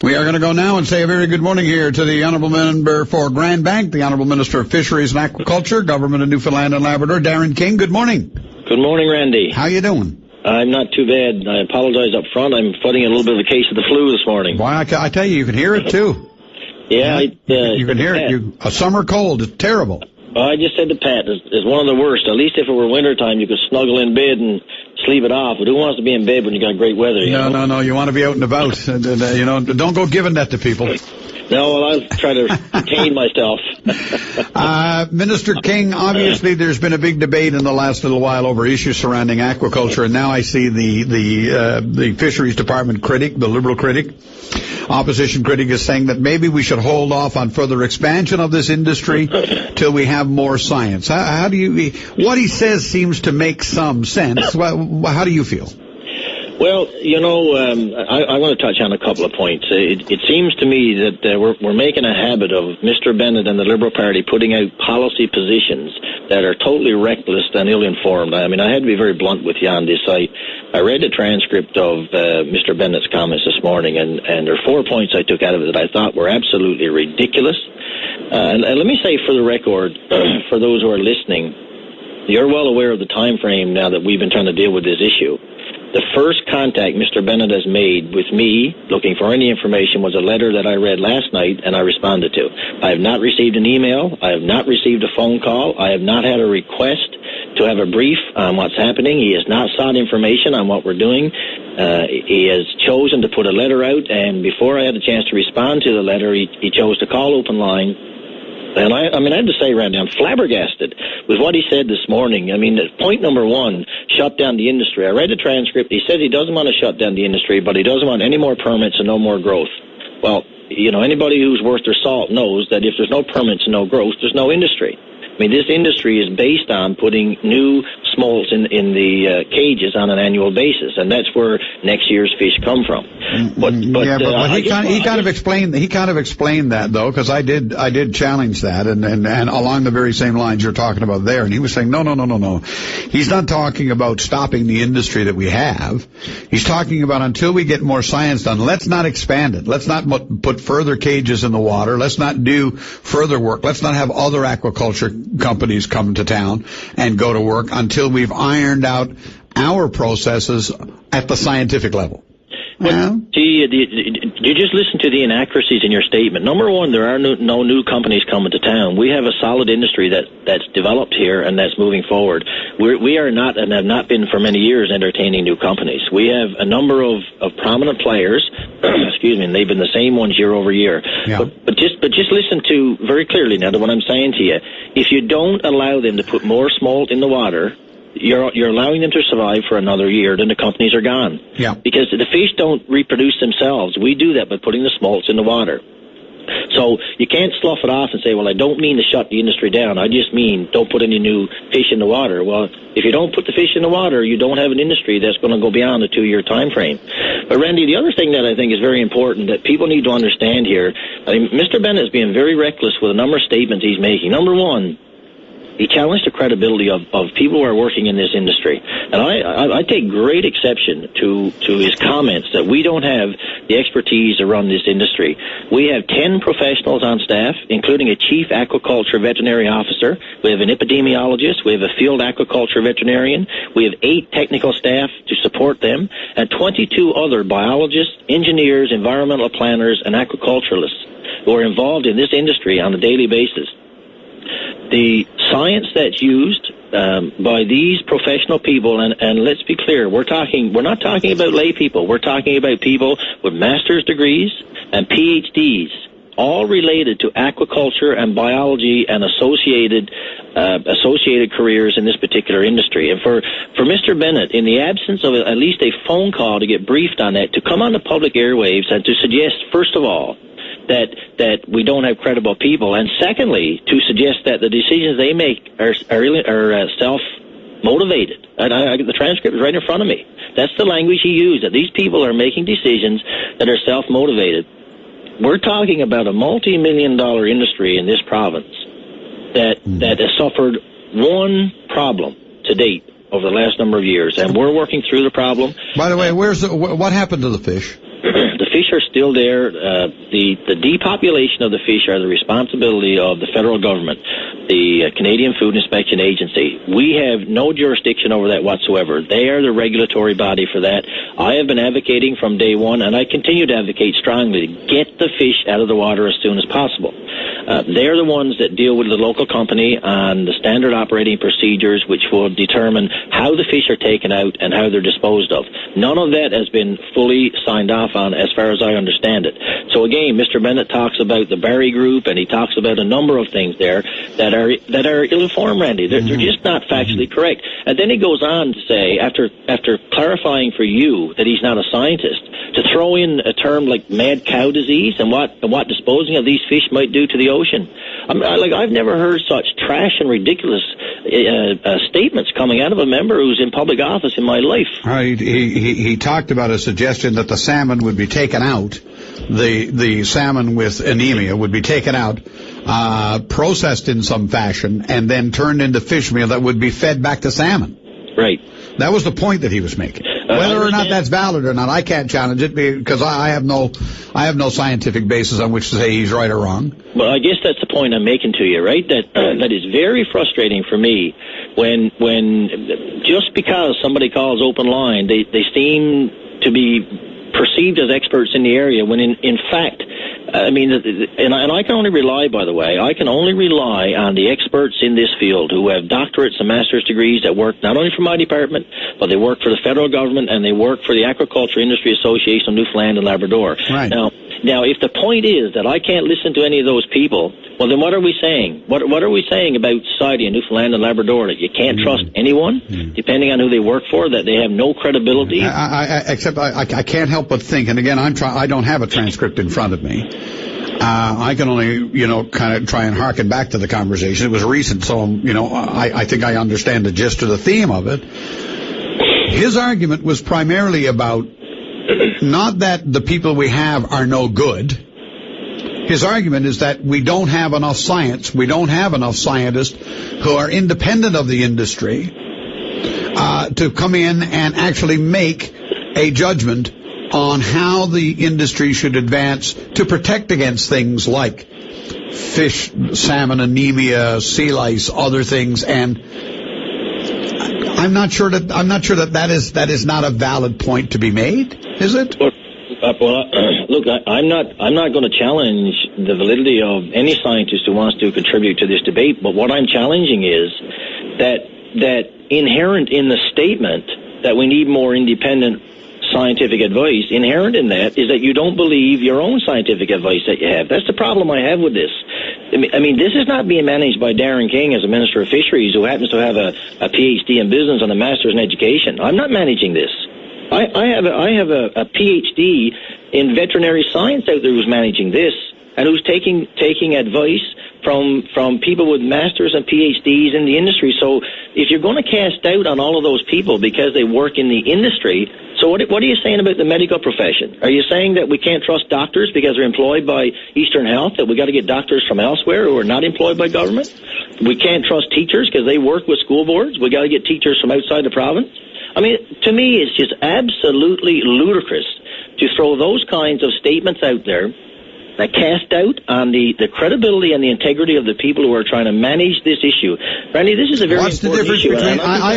We are going to go now and say a very good morning here to the Honourable Member for Grand Bank, the Honourable Minister of Fisheries and Aquaculture, Government of Newfoundland and Labrador, Darin King. Good morning. Good morning, Randy. How you doing? I'm not too bad. I apologize up front. I'm fighting a little bit of a case of the flu this morning. Why, I tell you can hear it, too. Yeah. You can hear it. A summer cold. It's terrible. I just said to Pat, it's one of the worst. At least if it were wintertime, you could snuggle in bed and sleep it off. But who wants to be in bed when you got great weather? No. You want to be out and about. Don't go giving that to people. No, well, I'll try to retain myself. Minister King, obviously there's been a big debate in the last little while over issues surrounding aquaculture, and now I see the Fisheries Department critic, the Liberal critic, opposition critic, is saying that maybe we should hold off on further expansion of this industry till we have more science. What he says seems to make some sense. How do you feel? Well, I want to touch on a couple of points. It seems to me that we're making a habit of Mr. Bennett and the Liberal Party putting out policy positions that are totally reckless and ill-informed. I mean, I had to be very blunt with you on this. I read the transcript of Mr. Bennett's comments this morning, and there are 4 points I took out of it that I thought were absolutely ridiculous. And let me say for the record, for those who are listening, you're well aware of the time frame now that we've been trying to deal with this issue. The first contact Mr. Bennett has made with me, looking for any information, was a letter that I read last night and I responded to. I have not received an email. I have not received a phone call. I have not had a request to have a brief on what's happening. He has not sought information on what we're doing. He has chosen to put a letter out, and before I had a chance to respond to the letter, he chose to call Open Line. And I have to say, Randy, I'm flabbergasted with what he said this morning. I mean, point number one, shut down the industry. I read the transcript. He says he doesn't want to shut down the industry, but he doesn't want any more permits and no more growth. Well, anybody who's worth their salt knows that if there's no permits and no growth, there's no industry. I mean, this industry is based on putting new smolts in the cages on an annual basis, and that's where next year's fish come from. But he kind of explained that though, because I did challenge that, and along the very same lines you're talking about there, and he was saying no. He's not talking about stopping the industry that we have. He's talking about until we get more science done, let's not expand it. Let's not put further cages in the water. Let's not do further work. Let's not have other aquaculture companies come to town and go to work until we've ironed out our processes at the scientific level. Well, you just listen to the inaccuracies in your statement. Number one, there are no new companies coming to town. We have a solid industry that's developed here and that's moving forward. We are not, and have not been for many years, entertaining new companies. We have a number of prominent players, excuse me, and they've been the same ones year over year. Yeah. But just listen to very clearly now to what I'm saying to you. If you don't allow them to put more smolt in the water, you're allowing them to survive for another year, then the companies are gone. Yeah. Because the fish don't reproduce themselves. We do that by putting the smolts in the water. So you can't slough it off and say, well, I don't mean to shut the industry down. I just mean don't put any new fish in the water. Well, if you don't put the fish in the water, you don't have an industry that's going to go beyond a 2-year time frame. But, Randy, the other thing that I think is very important that people need to understand here, Mr. Bennett is being very reckless with a number of statements he's making. Number one, he challenged the credibility of people who are working in this industry. And I take great exception to his comments that we don't have the expertise to run this industry. We have 10 professionals on staff, including a chief aquaculture veterinary officer. We have an epidemiologist. We have a field aquaculture veterinarian. We have 8 technical staff to support them, and 22 other biologists, engineers, environmental planners, and aquaculturalists who are involved in this industry on a daily basis. The science that's used by these professional people, and let's be clear, we're not talking about lay people. We're talking about people with master's degrees and PhDs, all related to aquaculture and biology and associated careers in this particular industry. And for Mr. Bennett, in the absence of at least a phone call to get briefed on that, to come on the public airwaves and to suggest, first of all, that we don't have credible people, and secondly, to suggest that the decisions they make are self-motivated. The transcript is right in front of me. That's the language he used, that these people are making decisions that are self-motivated. We're talking about a multi-million-dollar industry in this province that has suffered one problem to date over the last number of years, and we're working through the problem. By the way, what happened to the fish? The fish are still there. The depopulation of the fish are the responsibility of the federal government, the Canadian Food Inspection Agency. We have no jurisdiction over that whatsoever. They are the regulatory body for that. I have been advocating from day one, and I continue to advocate strongly to get the fish out of the water as soon as possible. They're the ones that deal with the local company on the standard operating procedures, which will determine how the fish are taken out and how they're disposed of. None of that has been fully signed off on as far as I understand it. So again, Mr. Bennett talks about the Barry Group, and he talks about a number of things there that are ill-informed, Randy. They're just not factually correct. And then he goes on to say, after clarifying for you that he's not a scientist, to throw in a term like mad cow disease and what disposing of these fish might do to the ocean. I've never heard such trash and ridiculous statements coming out of a member who's in public office in my life. He talked about a suggestion that the salmon would be taken out, the salmon with anemia would be taken out, processed in some fashion, and then turned into fish meal that would be fed back to salmon. Right. That was the point that he was making. Whether or not that's valid or not, I can't challenge it because I have no scientific basis on which to say he's right or wrong. Well, I guess that's the point I'm making to you, right? That is very frustrating for me when just because somebody calls open line, they seem to be perceived as experts in the area when in fact, I mean, and I can only rely, by the way, I can only rely on the experts in this field who have doctorates and master's degrees that work not only for my department, but they work for the federal government and they work for the Agriculture Industry Association of Newfoundland and Labrador. Right. Now, if the point is that I can't listen to any of those people, well, then what are we saying? What are we saying about society in Newfoundland and Labrador? That you can't trust anyone, depending on who they work for, that they have no credibility? Except I can't help but think, and again, I don't have a transcript in front of me. I can only, kind of try and harken back to the conversation. It was recent, so, I think I understand the gist or the theme of it. His argument was primarily about not that the people we have are no good. His argument is that we don't have enough science, we don't have enough scientists who are independent of the industry to come in and actually make a judgment on how the industry should advance to protect against things like fish, salmon, anemia, sea lice, other things, and I'm not sure that is not a valid point to be made, is it? Look, I'm not going to challenge the validity of any scientist who wants to contribute to this debate, but what I'm challenging is that inherent in the statement that we need more independent scientific advice, inherent in that is that you don't believe your own scientific advice that you have. That's the problem I have with this. I mean, this is not being managed by Darin King as a Minister of Fisheries who happens to have a PhD in business and a master's in education. I'm not managing this. I have a PhD in veterinary science out there who's managing this and who's taking advice from people with masters and PhDs in the industry. So if you're going to cast doubt on all of those people because they work in the industry, so what are you saying about the medical profession? Are you saying that we can't trust doctors because they're employed by Eastern Health, that we got to get doctors from elsewhere who are not employed by government? We can't trust teachers because they work with school boards. We got to get teachers from outside the province. I mean, to me, it's just absolutely ludicrous to throw those kinds of statements out there that cast doubt on the credibility and the integrity of the people who are trying to manage this issue. Randy, this is a very important issue. I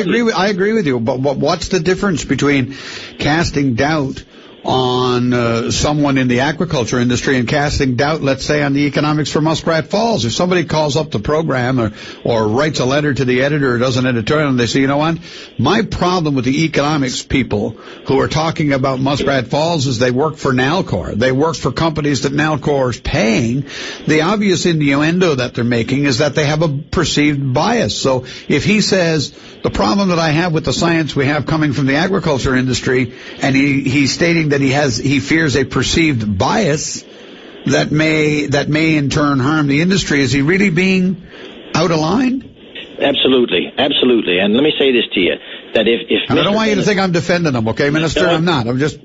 agree with you, but what's the difference between casting doubt on someone in the aquaculture industry and casting doubt, let's say, on the economics for Muskrat Falls? If somebody calls up the program or writes a letter to the editor or does an editorial and they say, you know what, my problem with the economics people who are talking about Muskrat Falls is they work for Nalcor. They work for companies that Nalcor is paying. The obvious innuendo that they're making is that they have a perceived bias. So if he says the problem that I have with the science we have coming from the agriculture industry, and he's stating that he fears a perceived bias that may in turn harm the industry, is he really being out of line? Absolutely. And let me say this to you, that if and I don't want you to think I'm defending him, okay, Minister? I'm not. I'm just...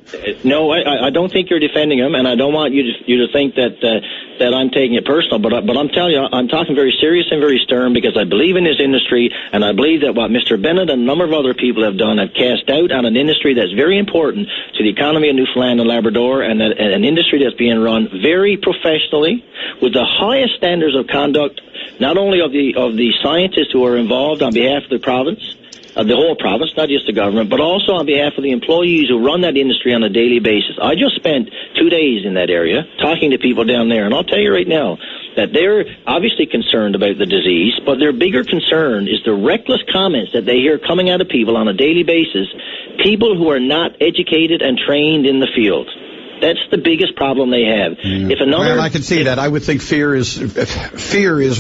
No, I don't think you're defending him, and I don't want you to think that that I'm taking it personal, but I'm telling you, I'm talking very serious and very stern, because I believe in this industry, and I believe that what Mr. Bennett and a number of other people have done have cast doubt on an industry that's very important to the economy of Newfoundland and Labrador, and an industry that's being run very professionally with the highest standards of conduct, not only of the scientists who are involved on behalf of the province, the whole province, not just the government, but also on behalf of the employees who run that industry on a daily basis. I just spent 2 days in that area talking to people down there, and I'll tell you right now that they're obviously concerned about the disease, but their bigger concern is the reckless comments that they hear coming out of people on a daily basis, people who are not educated and trained in the field. That's the biggest problem they have. Yeah. Well, I can see that. I would think fear is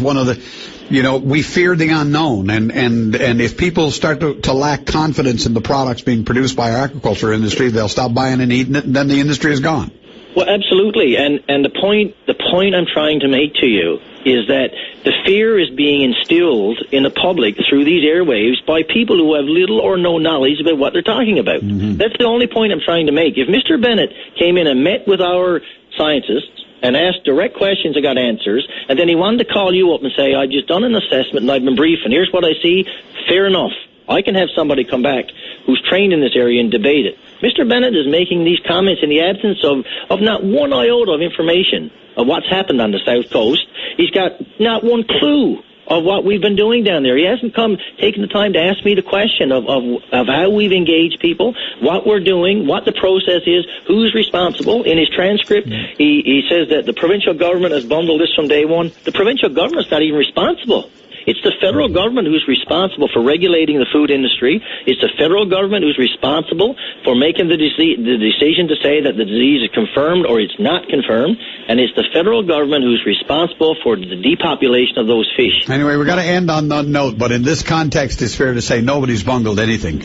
one of the, we fear the unknown, and if people start to lack confidence in the products being produced by our agriculture industry, they'll stop buying and eating it, and then the industry is gone. Well, absolutely, and the point I'm trying to make to you is that the fear is being instilled in the public through these airwaves by people who have little or no knowledge about what they're talking about. Mm-hmm. That's the only point I'm trying to make. If Mr. Bennett came in and met with our scientists and asked direct questions and got answers, and then he wanted to call you up and say, I've just done an assessment and I've been briefed, and here's what I see, fair enough. I can have somebody come back who's trained in this area and debate it. Mr. Bennett is making these comments in the absence of not one iota of information of what's happened on the South Coast. He's got not one clue of what we've been doing down there. He hasn't taken the time to ask me the question of how we've engaged people, what we're doing, what the process is, who's responsible. In his transcript, he says that the provincial government has bundled this from day one. The provincial government's not even responsible. It's the federal government who's responsible for regulating the food industry. It's the federal government who's responsible for making the decision to say that the disease is confirmed or it's not confirmed. And it's the federal government who's responsible for the depopulation of those fish. Anyway, we've got to end on that note, but in this context, it's fair to say nobody's bungled anything.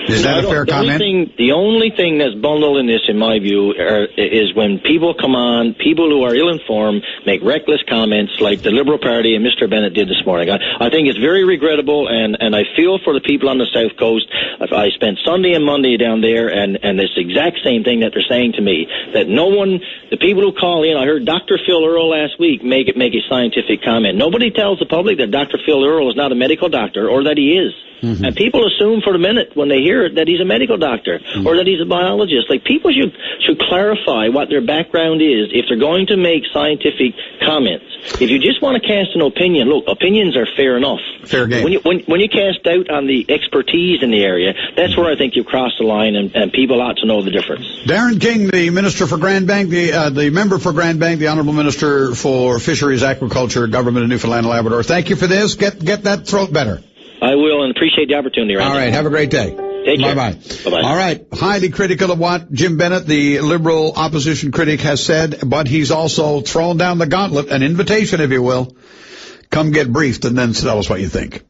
Is that a fair comment? The only thing that's bundled in this, in my view, is when people come on, people who are ill-informed, make reckless comments like the Liberal Party and Mr. Bennett did this morning. I think it's very regrettable, and I feel for the people on the South Coast. I spent Sunday and Monday down there, and it's the exact same thing that they're saying to me, that the people who call in, I heard Dr. Phil Earle last week make a scientific comment. Nobody tells the public that Dr. Phil Earle is not a medical doctor, or that he is. Mm-hmm. And people assume for a minute when they hear it that he's a medical doctor or that he's a biologist. Like, people should clarify what their background is if they're going to make scientific comments. If you just want to cast an opinion, look, opinions are fair enough. Fair game. When you cast doubt on the expertise in the area, that's where I think you cross the line, and people ought to know the difference. Darin King, the Minister for Grand Bank, the member for Grand Bank, the Honourable Minister for Fisheries, Agriculture, Government of Newfoundland and Labrador. Thank you for this. Get that throat better. I will, and appreciate the opportunity. All right, have a great day. Take care. Bye-bye. Bye-bye. All right, highly critical of what Jim Bennett, the Liberal opposition critic, has said, but he's also thrown down the gauntlet, an invitation, if you will. Come get briefed and then tell us what you think.